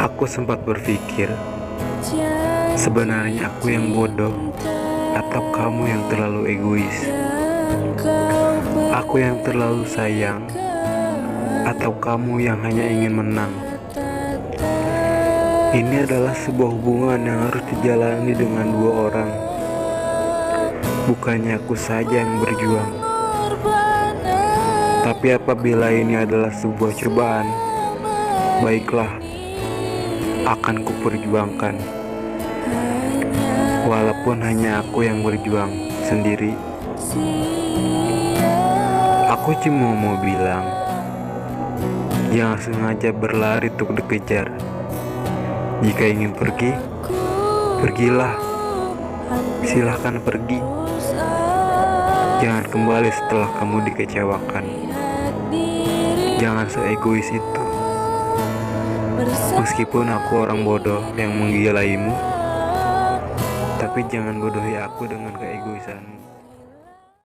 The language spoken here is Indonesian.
Aku sempat berpikir, sebenarnya aku yang bodoh atau kamu yang terlalu egois? Aku yang terlalu sayang atau kamu yang hanya ingin menang? Ini adalah sebuah hubungan yang harus dijalani dengan dua orang. Bukannya aku saja yang berjuang. Tapi apabila ini adalah sebuah cobaan, baiklah, akan kuperjuangkan. Walaupun hanya aku yang berjuang sendiri. Aku cuma mau bilang, jangan sengaja berlari untuk dikejar. Jika ingin pergi, pergilah. Silahkan pergi. Jangan kembali setelah kamu dikecewakan. Jangan seegois itu. Meskipun aku orang bodoh yang menggilaimu, tapi jangan bodohi aku dengan keegoisanmu.